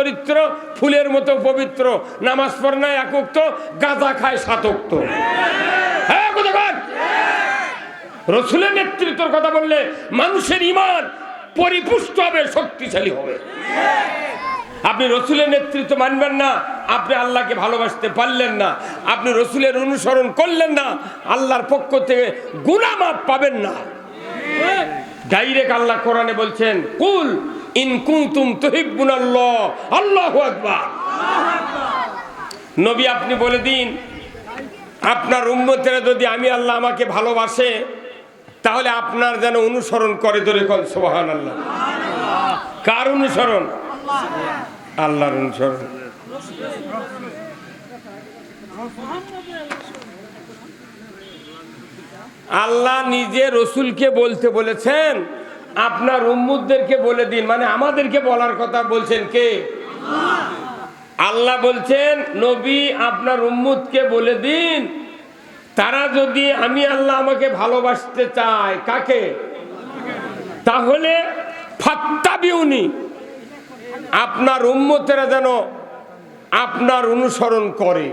চরিত্র ফুলের মতো পবিত্র, নামাজ পড়ে না এক ওয়াক্ত, গাঁজা খায় 7 ওয়াক্ত। হ্যাঁ কোথাকার রসুলের নেতৃত্বের কথা বললে মানুষের ঈমান পরিপুষ্ট হবে, শক্তিশালী হবে। আপনি রসুলের নেতৃত্ব মানবেন না, আপনি আল্লাহকে ভালোবাসতে পারলেন না। আপনি রসুলের অনুসরণ করলেন না, আল্লাহর পক্ষ থেকে গুনাহ মাফ পাবেন না। ডাইরেক্ট আল্লাহ কোরআনে বলছেন, কুল ইন কুনতুম তুহিব্বুনাল্লাহ, আল্লাহু আকবার। নবী আপনি বলে দিন, আপনার উম্মতেরা যদি আমি আল্লাহ আমাকে ভালোবাসে, তাহলে আপনার যেন অনুসরণ করে। ধরে কোন সুবহানাল্লাহ। কার অনুসরণ? আল্লাহর অনুসরণ। আল্লাহ নিজে রসুলকে বলতে বলেছেন, আপনার উম্মতদেরকে বলে দিন, মানে আমাদেরকে বলার কথা বলছেন কে? আল্লাহ বলছেন, নবী আপনার উম্মতকে বলে দিন, তারা যদি আমি আল্লাহ আমাকে ভালোবাসতে চায়, কাকে? তাহলে ফাত্তাবিউনি, আপনার উম্মতেরা যেন আপনার অনুসরণ করে।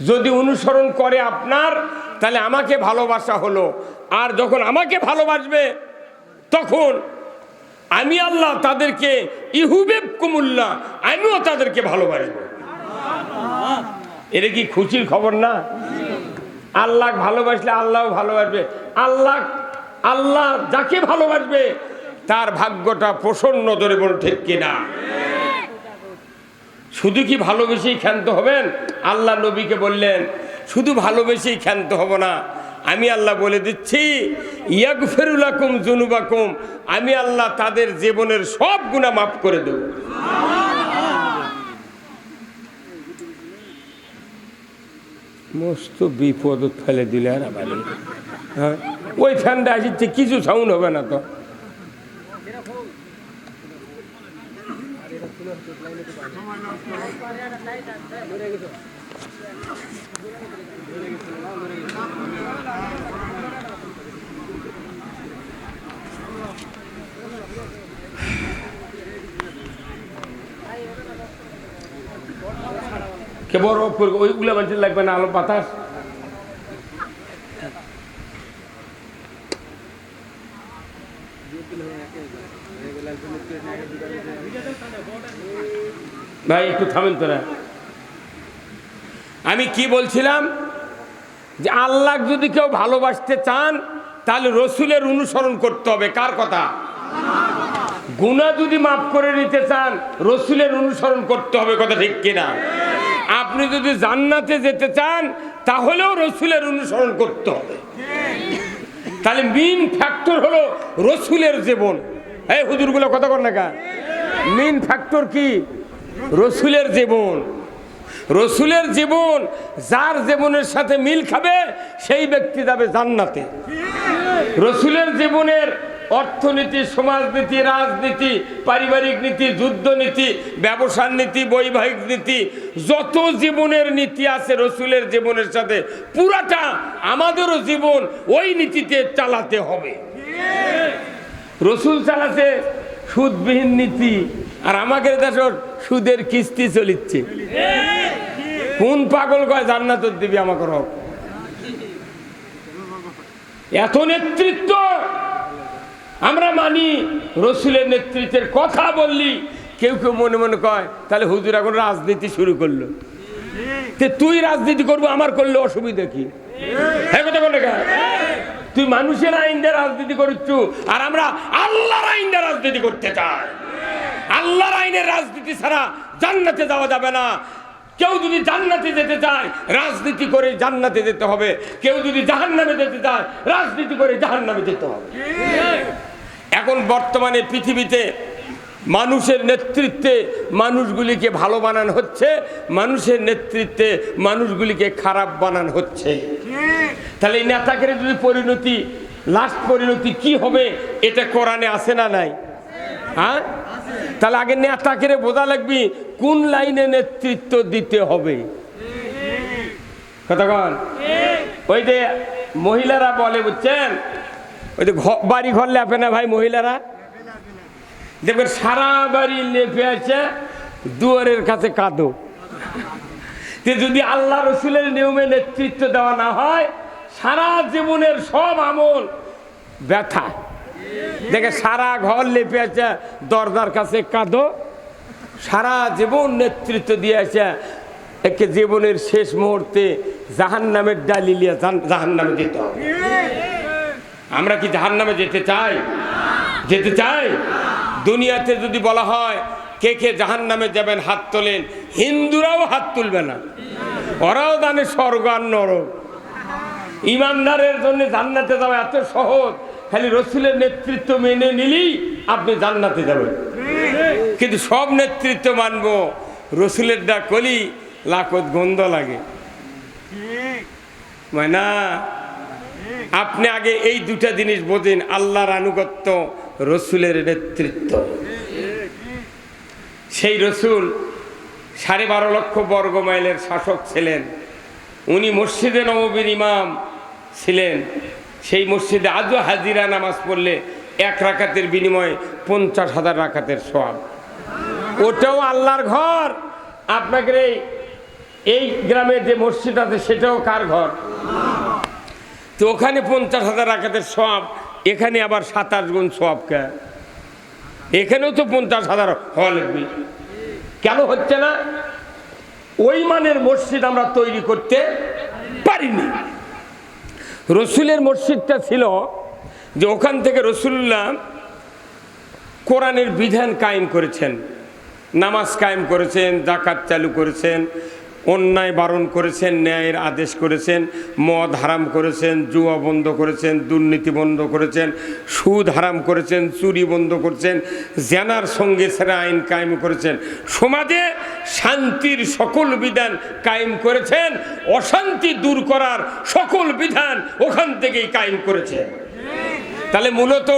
যদি অনুসরণ করে আপনার, তাহলে আমাকে ভালোবাসা হলো। আর যখন আমাকে ভালোবাসবে, তখন আমি আল্লাহ তাদেরকে ইহুবিবকুমুল্লাহ, আমিও তাদেরকে ভালোবাসবো। এটা কি খুশির খবর না? আল্লাহ ভালোবাসলে আল্লাহও ভালোবাসবে। আল্লাহ যাকে ভালোবাসবে তার ভাগ্যটা প্রসন্ন। ধরে বল ঠিক কিনা? শুধু কি ভালোবেসেই ক্ষান্ত হবেন? আল্লাহ নবীকে বললেন, শুধু ভালোবেসেই ক্ষান্ত হব না, আমি আল্লাহ বলে দিচ্ছি, ইয়াগফিরু লাকুম যুনুবাকুম, আমি আল্লাহ তাদের জীবনের সব গুনাহ মাফ করে দেব। মস্ত বিপদ ফেলে দিলে আর আমাদের। হ্যাঁ, ওই ফ্যানটা আসছে, কিছু সাউন্ড হবে না তো। কে বড় ওইগুলো মানুষের লাগবে না, আলো বাতাস। ভাই একটু থামেন তোরা। আমি কি বলছিলাম, যে আল্লাহ যদি কেউ ভালোবাসতে চান, তাহলে রসুলের অনুসরণ করতে হবে। কার কথা? গুনাহ যদি মাফ করে নিতে চান, রসুলের অনুসরণ করতে হবে। কথা ঠিক কিনা? আপনি যদি জান্নাতে যেতে চান, তাহলেও রসুলের অনুসরণ করতে হবে। তাহলে মেইন ফ্যাক্টর হলো রসুলের জীবন। এই হুজুরগুলো কথা কর না কা? মেইন ফ্যাক্টর কি? রসুলের জীবন। রসুলের জীবন যার জীবনের সাথে মিল খাবে, সেই ব্যক্তি যাবে জান্নাতে। রসুলের জীবনের অর্থনীতি, সমাজনীতি, রাজনীতি, পারিবারিক নীতি, যুদ্ধনীতি, ব্যবসার নীতি, বৈবাহিক নীতি, যত জীবনের নীতি আছে রসুলের জীবনের সাথে পুরাটা আমাদেরও জীবন ওই নীতিতে চালাতে হবে। রসুল চালাতে সুদবিহীন নীতি, আর আমাদের দেশের সুদের কিস্তি চলিচ্ছে। কোন পাগল কয় জান্নাত দিবি আমাকে? এত নেতৃত্ব আমরা মানি, রসুলের নেতৃত্বের কথা বললি কেউ কেউ মনে মনে কয়, তাহলে হুজুর এখন রাজনীতি শুরু করলো। তুই রাজনীতি করবো, আমার করলে অসুবিধা কি? হ্যাঁ কথা বলে, তুই মানুষের আইন দিয়ে রাজনীতি করছ, আর আমরা আল্লাহর আইন দিয়ে রাজনীতি করতে চাই। আল্লাহর আইনের রাজনীতি ছাড়া জান্নাতে যাওয়া যাবে না। কেউ যদি জান্নাতে যেতে চায়, রাজনীতি করে জান্নাতে যেতে হবে। কেউ যদি জাহান্নামে যেতে চায়, রাজনীতি করে জাহান্নামে যেতে হবে। এখন বর্তমানে পৃথিবীতে মানুষের নেতৃত্বে মানুষগুলিকে ভালো বানানো হচ্ছে, মানুষের নেতৃত্বে মানুষগুলিকে খারাপ বানানো হচ্ছে। তাহলে এই নেতাকে যদি পরিণতি, লাস্ট পরিণতি কি হবে, এটা কোরআনে আছে না নাই? হ্যাঁ, তাহলে আগে নেতাকে বোঝা লাগবে কোন লাইনে নেতৃত্ব দিতে হবে। কতক্ষণ ওই যে মহিলারা বলে, বুঝছেন, ওই যে বাড়ি ঘর লেপে না ভাই মহিলারা, দেখবেন সারা বাড়ি লেপে আছে দুয়ারের কাছে কাঁদো। যদি আল্লাহ রসুলের নিয়মে নেতৃত্ব দেওয়া না হয়, সারা জীবনের সব আমল ব্যথা। দেখে সারা ঘর লেপে আছে দরজার কাছে কাঁদো, সারা জীবন নেতৃত্ব দিয়ে আছে, একে জীবনের শেষ মুহূর্তে জাহান্নামের ডালি লিয়ে জাহান্নামে যেতে হবে। আমরা কি জাহান্নামে যেতে চাই? যেতে চাই? দুনিয়াতে যদি বলা হয় কে কে জাহান্নামে যাবেন হাত তোলেন, হিন্দুরাও হাত তুলবে না, ওরাও জানে স্বর্গ আর নরক। ইমানদারের জন্য জান্নাতে যাওয়া এত সহজ, খালি রসুলের নেতৃত্ব মেনে নিলেই আপনি জান্নাতে যাবেন। কিন্তু সব নেতৃত্ব মানবো, রসুলের ডাক কলি লাখত গন্ধ লাগে না। আপনি আগে এই দুটা জিনিস বোঝেন, আল্লাহর আনুগত্য, রসুলের নেতৃত্ব। সেই রসুল 12.5 লক্ষ বর্গ মাইলের শাসক ছিলেন, উনি মসজিদে নববীর ইমাম ছিলেন। সেই মসজিদে আজও হাজিরা নামাজ পড়লে 1 রাকাতের বিনিময়ে 50,000 রাকাতের সওয়াব। ওটাও আল্লাহর ঘর। আপনাকে এই গ্রামে যে মসজিদ আছে সেটাও কার ঘর? তো ওখানে 50,000 রাকাতের সওয়াব, এখানে আবার 27 গুণ সওয়াব। কে এখানেও তো 50,000 হওয়া লাগবে, কেন হচ্ছে না? ওই মানের মসজিদ আমরা তৈরি করতে পারিনি। রসুলের মসজিদটা ছিল যে ওখান থেকে রসুল্লাহ কোরআনের বিধান কায়েম করেছেন, নামাজ কায়েম করেছেন, যাকাত চালু করেছেন, অন্যায় বারণ করেছেন, ন্যায়ের আদেশ করেছেন, মদ হারাম করেছেন, জুয়া বন্ধ করেছেন, দুর্নীতি বন্ধ করেছেন, সুদ হারাম করেছেন, চুরি বন্ধ করেছেন, জেনার সঙ্গে সেরা আইন কায়েম করেছেন, সমাজে শান্তির সকল বিধান কায়েম করেছেন, অশান্তি দূর করার সকল বিধান ওখান থেকেই কায়েম করেছেন। তাহলে মূলত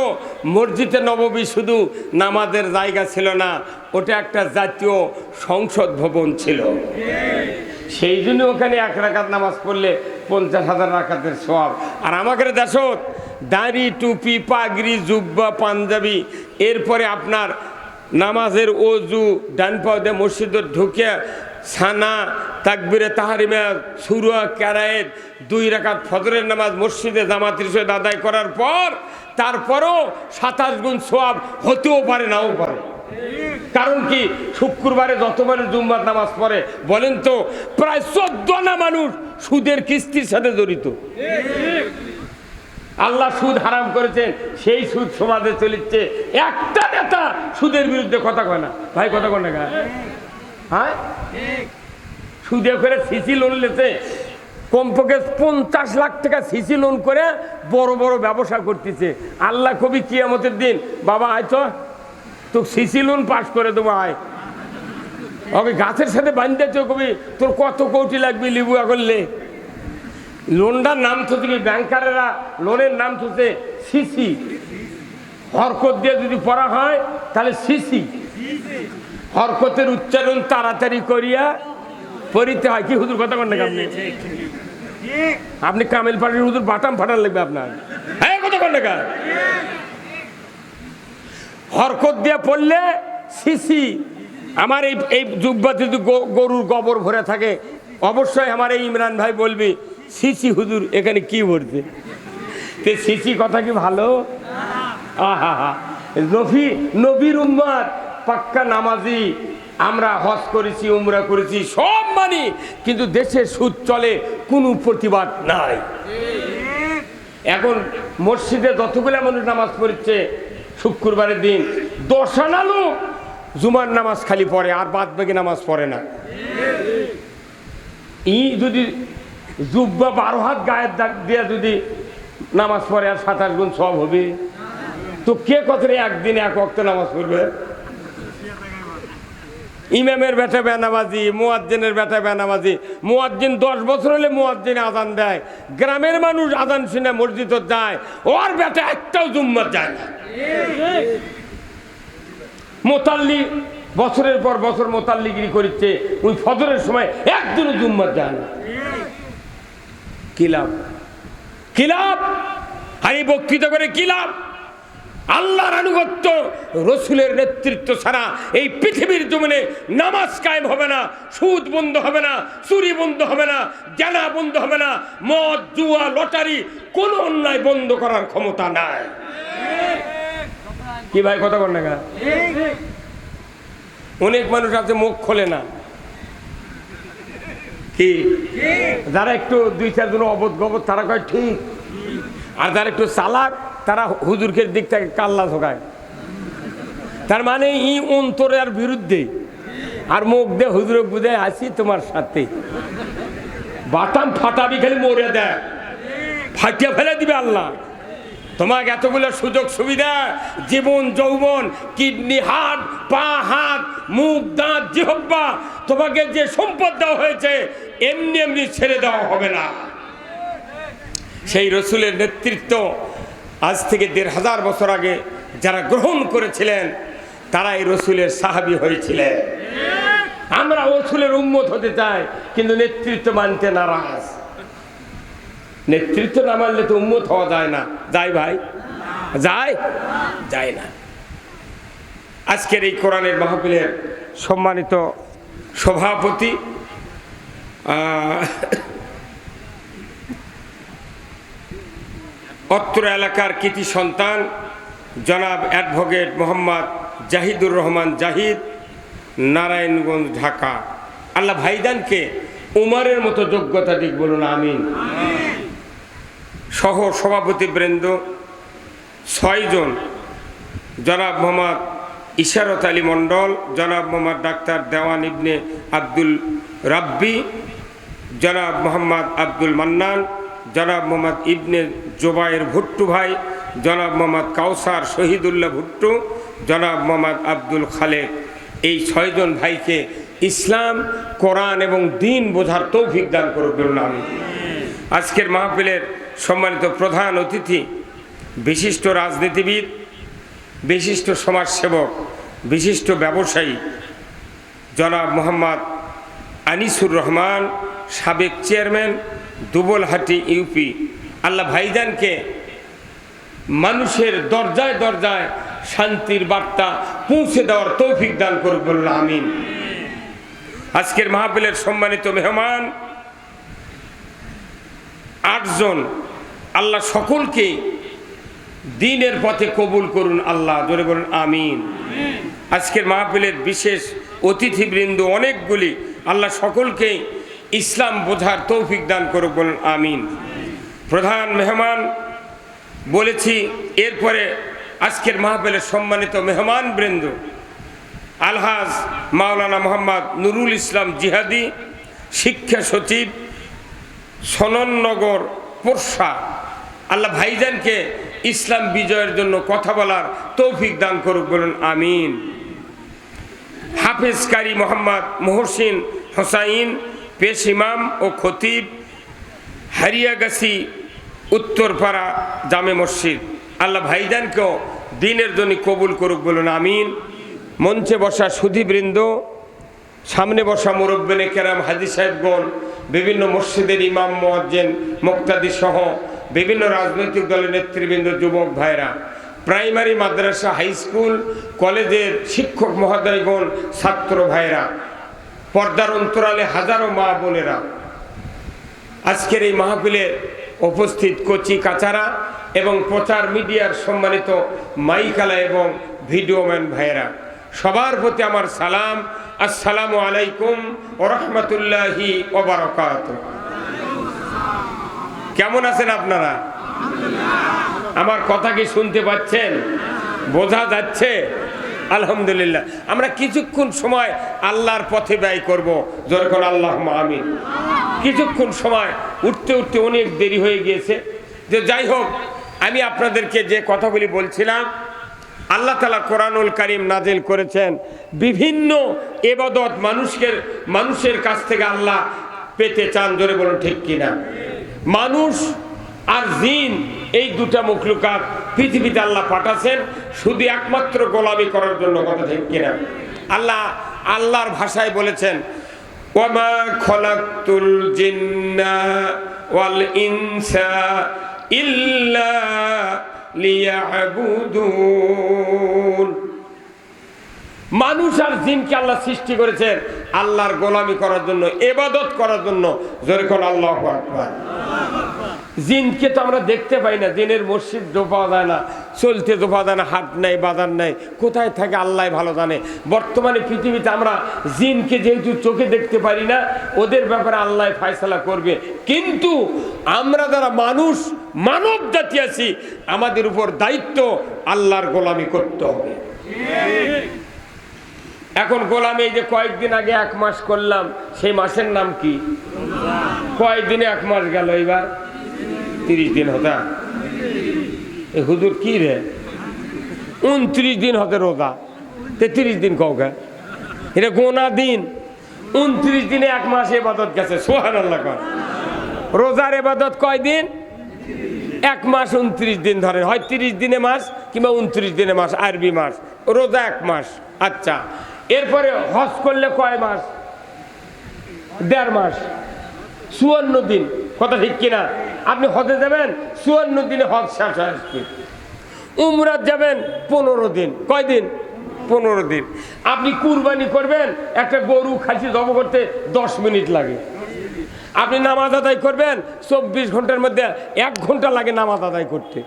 মসজিদে নববী শুধু নামাজের জায়গা ছিল না, ওটা একটা জাতীয় সংসদ ভবন ছিল। সেই জন্য ওখানে 1 রাকাত নামাজ পড়লে 50,000 রাকাতের সওয়াব। আর আমাদের দেশত দাড়ি, টুপি, পাগড়ি, জুব্বা, পাঞ্জাবি, এরপরে আপনার নামাজের অজু, ডান পাও দিয়ে মসজিদে ঢুকে সানা, তাকবিরে তাহারিমা, সুরা, কেরায়েত, 2 রাকাত ফজরের নামাজ মসজিদে জামাতের সহিত আদায় করার পর তারপরও 27 গুণ সওয়াব হতেও পারে, নাও পারে। কারণ কি, শুক্রবারে যত মানুষ জুম্মার নামাজ পড়ে বলেন তো, প্রায় 14 আনা মানুষ সুদের কিস্তির সাথে জড়িত। আল্লাহ সুদ হারাম করেছেন, সেই সুদ সমাজে চলিচ্ছে। একটা নেতা সুদের বিরুদ্ধে কথা কয় না, ভাই কথা কয় না। হ্যাঁ, সুদে করে সিসি লোন লেছে, কমপক্ষে 50 লাখ টাকা সিসি লোন করে বড় বড় ব্যবসা করতেছে। আল্লাহ কবি কিয়ামতের দিন, বাবা আয় তো সিসি লোন পাস করে দেবো, আয় ওকে গাছের সাথে বাঁধতেছ, কবি তোর কত কোটি লাগবে লিবুয়া করলে। লোনটার নাম তো তুমি ব্যাংকারেরা লোনের নাম থুছে সিসি, হরকত দিয়ে যদি পড়া হয় তাহলে সিসি। হরকতের উচ্চারণ তাড়াতাড়ি করিয়া পড়িতে হয়। কি হুজুর কথা কন না আপনি? আপনি কামেল পাটির হুজুর বাটাম ফাটার লাগবে আপনার। হ্যাঁ কথা কন না, হরকত দিয়ে পড়লে সিসি। আমার এই জুব্বাতে যদি গরুর গোবর ভরে থাকে, অবশ্যই আমার এই ইমরান ভাই বলবি, সিসি হুজুর এখানে কি ভরছে? তে সিসি কথা কি ভালো? আহা হা, নবীর উম্মত, পাক্কা নামাজি, আমরা হজ করেছি, উমরা করেছি, সব মানি, কিন্তু দেশে সুদ চলে, কোনো প্রতিবাদ নাই। এখন মসজিদে যতগুলা মানুষ নামাজ পড়ছে শুক্রবারের দিন, 10 আনা লোক জুমার নামাজ খালি পড়ে, আর বাদ বাকি নামাজ পড়ে না। যদি জুব্বা 12 হাত গায়ের দাগ দিয়ে যদি নামাজ পড়ে, আর 27 গুণ সওয়াব হবে। তো কে কত একদিনে 1 ওয়াক্ত নামাজ পড়বে? ইমামের বেটা বেনামাজি, মুয়াজ্জিনের বেটা বেনামাজি। মুয়াজ্জিন 10 বছর হলে মুয়াজ্জিন আজান দেয়, গ্রামের মানুষ আজান শুনে মসজিদে যায়, ওর বেটা একটাও জুম্মাত যায় না। মোতাল্লি বছরের পর বছর মোতাল্লিগিরি করছে, ওই ফজরের সময় একদিনও জুম্মাত যায় না। কি লাভ? কি লাভ? আর এই বক্তৃতা করে কি লাভ? আল্লাহর আনুগত্য, রসুলের নেতৃত্ব ছাড়া এই পৃথিবীর জমিনে নামাজ কায়েম হবে না, সুদ বন্ধ হবে না, চুরি বন্ধ হবে না, জানা বন্ধ হবে না, মদ জুয়া লটারি কোন অন্যায় বন্ধ করার ক্ষমতা নাই। কি ভাই কথা বল না? অনেক মানুষ আছে মুখ খোলে না, কি যারা একটু দুই চার জন অবোধ গবোধ তারা কয় ঠিক, আর যারা একটু চালাক তারা হুজুরকে দিক থেকে কাল্লা ঝোকায়। তার মানে ই অন্তরের বিরুদ্ধে, আর মুখ দিয়ে হুজুর বুঝে আসি তোমার সাথে, বাটাম ফাটাবি খালি মরে দেয়, ফাটিয়ে ফেলে দিবে আল্লাহ। তোমাকে এতগুলো সুযোগ সুবিধা, জীবন যৌবন, কিডনি, হাত পা, হাত মুখ দাঁত জিহ্বা, তোমাকে যে সম্পদ দেওয়া হয়েছে এমনি এমনি ছেড়ে দেওয়া হবে না। সেই রসুলের নেতৃত্ব আজ থেকে 1500 বছর আগে যারা গ্রহণ করেছিলেন তারা এই রসুলের সাহাবী হয়েছিলেন। আমরা রসুলের উম্মত হতে চাই, কিন্তু নেতৃত্ব মানতে নারাজ। নেতৃত্ব না মানলে তো উম্মত হওয়া যায় না। যায় ভাই? যায় না। আজকের এই কোরআনের মাহফিলের সম্মানিত সভাপতি অত্র এলাকার কৃতি সন্তান জনাব অ্যাডভোকেট মোহাম্মদ জাহিদুর রহমান জাহিদ, নারায়ণগঞ্জ, ঢাকা। আল্লাহ ভাইজানকে উমরের মতো যোগ্যতা দিক, বলুন আমিন। সহ সভাপতিবৃন্দ 6 জন, জনাব মোহাম্মদ ইশারত আলী মণ্ডল, জনাব মোহাম্মদ ডাক্তার দেওয়ান ইবনে আব্দুল রাব্বি, জনাব মোহাম্মদ আব্দুল মান্নান, জনাব মোহাম্মদ ইবনে জোবায়ের ভুট্টু ভাই, জনাব মোহাম্মদ কাউসার শহীদুল্লাহ ভুট্টু, জনাব মোহাম্মদ আব্দুল খালেক। এই 6 জন ভাইকে ইসলাম, কোরআন এবং দিন বোঝার তৌফিক দান করবেন আমি। আজকের মাহফিলের সম্মানিত প্রধান অতিথি, বিশিষ্ট রাজনীতিবিদ, বিশিষ্ট সমাজসেবক, বিশিষ্ট ব্যবসায়ী জনাব মোহাম্মদ আনিসুর রহমান, সাবেক চেয়ারম্যান, দুবলহাটি ইউপি। আল্লাহ ভাইজানকে মানুষের দরজায় দরজায় শান্তির বার্তা পৌঁছে দেওয়ার তৌফিক দান করবেন আমিন। আজকের মাহফিলের সম্মানিত মেহমান 8 জন, আল্লাহ সকলকে দ্বীনের পথে কবুল করুন আল্লাহ, জোরে বলুন আমিন। আজকের মাহফিলের বিশেষ অতিথিবৃন্দ অনেকগুলি, আল্লাহ সকলকে ইসলাম বোঝার তৌফিক দান করুন, বলুন আমিন। প্রধান মেহমান বলেছি, এরপরে আজকের মাহফিলের সম্মানিত মেহমান বৃন্দ আলহাজ মাওলানা মোহাম্মদ নুরুল ইসলাম জিহাদি, শিক্ষা সচিব, সনননগর, পোরশা। আল্লাহ ভাইজানকে ইসলাম বিজয়ের জন্য কথা বলার তৌফিক দান করুক, বলুন আমিন। হাফেজ কারি মোহাম্মদ মহসিন হোসাইন, পেশ ইমাম ও খতিব, হারিয়াগাছি উত্তরপাড়া জামে মসজিদ। আল্লাহ ভাইজানকেও দিনের জন্য কবুল করুক, বলুন আমিন। মঞ্চে বসা সুধীবৃন্দ, সামনে বসা মুরব্বিনে কেরাম, হাজী সাহেবগণ, বিভিন্ন মসজিদের ইমাম, মুয়াজ্জিন, মুক্তাদি সহ বিভিন্ন রাজনৈতিক দলের নেতৃবৃন্দ, যুবক ভাইরা, প্রাইমারি, মাদ্রাসা, হাই স্কুল, কলেজের শিক্ষক মহোদয়গণ, ছাত্র ভাইরা, পর্দার অন্তরালে হাজারো মা বোনেরা, আজকের এই মাহফিলে উপস্থিত কচি কাচারা এবং প্রচার মিডিয়ার সম্মানিত মাইকালা এবং ভিডিওম্যান ভাইয়েরা, সবার প্রতি আমার সালাম। আসসালামু আলাইকুম ওয়া রাহমাতুল্লাহি ওয়া বারাকাতুহু। কেমন আছেন আপনারা? আমার কথা কি শুনতে পাচ্ছেন? বোঝা যাচ্ছে? আলহামদুলিল্লাহ। আমরা কিছুক্ষণ সময় আল্লাহর পথে ব্যয় করব, যখন আল্লাহুম্মা আমিন। কিছুক্ষণ সময় উঠতে উঠতে অনেক দেরি হয়ে গিয়েছে। যে যাই হোক, আমি আপনাদেরকে যে কথাগুলি বলছিলাম, আল্লাহ তাআলা কোরআনুল কারীম নাজিল করেছেন। বিভিন্ন ইবাদত মানুষের কাছ থেকে আল্লাহ পেতে চান, জোরে বলুন ঠিক কিনা? মানুষ আর জিন, এই দুটা মখলুকাত পৃথিবীতে আল্লাহ পাঠাচ্ছেন শুধু একমাত্র গোলামি করার জন্য, কথা ঠিক কিনা? আল্লাহর ভাষায় বলেছেন, ওয়ামা খলাকতুল জিন্না ওয়াল ইনসা ইল্লা লিয়াবুদুন। মানুষ আর জিনকে আল্লাহ সৃষ্টি করেছেন আল্লাহর গোলামি করার জন্য, ইবাদত করার জন্য। জোরে কোন আল্লাহু আকবার। জিনকে তো আমরা দেখতে পাই না, জিনের মসজিদ পাওয়া যায় না, চলতে পাওয়া যায় না, হাট নাই, বাজার নাই, কোথায় থাকে আল্লাহ ভালো জানে। বর্তমানে পৃথিবীতে আমরা জিনকে যেহেতু চোখে দেখতে পারি না, ওদের ব্যাপারে আল্লাহ ফয়সালা করবে। কিন্তু আমরা যারা মানুষ, মানব জাতি আছি, আমাদের উপর দায়িত্ব আল্লাহর গোলামি করতে হবে। এখন গোলামি এই যে কয়েকদিন আগে 1 মাস করলাম, সেই মাসের নাম কি? কয়েকদিনে 1 মাস গেল, এবার 30 দিন হতা। এই হুজুর কি রে, 29 দিন হতে রোজা, 33 দিন কওকে, এটা গোনা দিন। 29 দিনে 1 মাস ইবাদত গেছে। সুবহানাল্লাহ। রোজার ইবাদত কয় দিন? 1 মাস 29 দিন ধরেন, হয় 30 দিনে মাস কিংবা 29 দিনে মাস, আরবি মাস। রোজা 1 মাস। আচ্ছা, এরপরে হজ করলে কয় মাস? 1.5 মাস, 54 দিন। কথা ঠিক কিনা? আপনি হজে যাবেন, 54 দিনে হজ শেষ হয়ে আসবে। উমরাত যাবেন 15 দিন। কয় দিন? 15 দিন। আপনি কুরবানি করবেন, একটা গরু খাসি জবাই করতে 10 মিনিট লাগে। আপনি নামাজ আদায় করবেন, 24 ঘন্টার মধ্যে 1 ঘন্টা লাগে নামাজ আদায় করতে।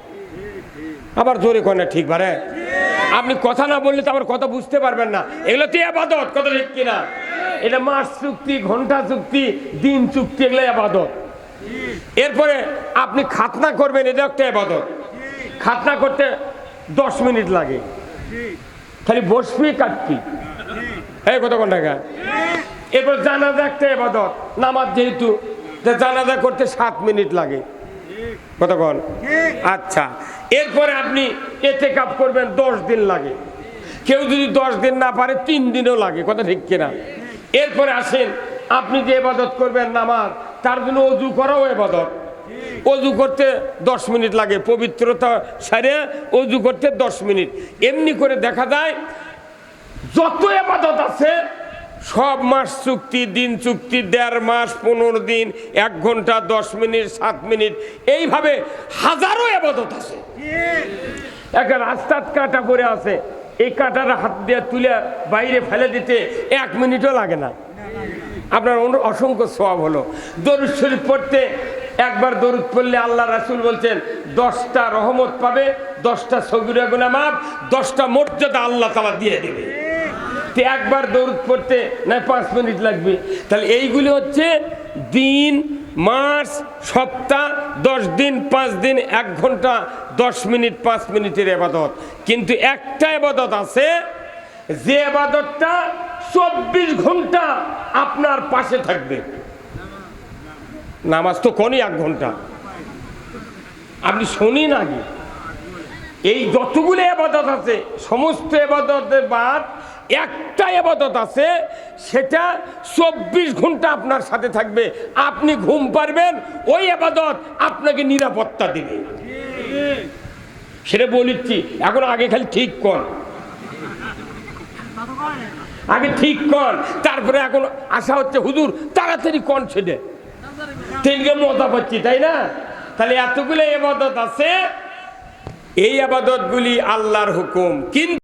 আবার জোরে কয় না, ঠিক পারে? আপনি কথা না বললে তো আমার কথা বুঝতে পারবেন না। এগুলো তো ইবাদত। কথা ঠিক কিনা? এটা মাস চুক্তি, ঘন্টা চুক্তি, দিন চুক্তি, এগুলো ইবাদত। এরপরে আপনি খাতনা করবেন, এটা একটা ইবাদত। খাতনা করতে 10 মিনিট লাগে, খালি বসবি কাটবি, এই কতক্ষণ টাকা। এরপর জানাজা একটা ইবাদত, নামাজ যেহেতু, জানাজা করতে 7 মিনিট লাগে। কতক্ষণ? আচ্ছা, এরপরে আপনি ইতিকাফ করবেন, 10 দিন লাগে। কেউ যদি 10 দিন না পারে 3 দিনও লাগে। কথা ঠিক কিনা? এরপরে আসেন, আপনি যে ইবাদত করবেন নামাজ, তার জন্য অজু করাও ইবাদত। অজু করতে 10 মিনিট লাগে, পবিত্রতা সারে অজু করতে 10 মিনিট। এমনি করে দেখা যায় যত ইবাদত আছে সব মাস চুক্তি, দিন চুক্তি, 1.5 মাস, 15 দিন, 1 ঘন্টা, 10 মিনিট, 7 মিনিট, এইভাবে হাজারো ইবাদত আছে। একটা রাস্তার কাঁটা পড়ে আছে, এই কাঁটাটা হাত দিয়ে তুলে বাইরে ফেলে দিতে 1 মিনিটও লাগে না। আপনার অসংখ্য সওয়াব হলো। দরুদ শরীফ পড়তে, একবার দরুদ পড়লে আল্লাহ রাসূল বলছেন 10টা রহমত পাবে, 10টা সগীরা গুনাহ মাফ, 10টা মর্যাদা আল্লাহ তাআলা দিয়ে দেবে। তো একবার দরুদ পড়তে না 5 মিনিট লাগবে। তাহলে এইগুলি হচ্ছে দিন, মাস, সপ্তাহ, 10 দিন, 5 দিন, 1 ঘন্টা, 10 মিনিট, 5 মিনিটের ইবাদত। কিন্তু একটা ইবাদত আছে, যে ইবাদতটা 24 ঘন্টা আপনার পাশে থাকবে। নামাজ তো কোনই 1 ঘন্টা, আপনি শুনিন আগে। এই যতগুলো ইবাদত আছে, সমস্ত ইবাদতের বাদ একটা ইবাদত আছে, সেটা 24 ঘন্টা আপনার সাথে থাকবে। আপনি ঘুম পারবেন, ওই ইবাদত আপনাকে নিরাপত্তা দিবে। সেটা বলিচ্ছি। এখন আগে খালি ঠিক কর, আগে ঠিক কর, তারপরে এখন আশা হচ্ছে হুজুর তাড়াতাড়ি কন ছেড়ে তিনকে মজা পাচ্ছি, তাই না? তাহলে এতগুলো ইবাদত আছে, এই ইবাদতগুলি আল্লাহর হুকুম। কিন্তু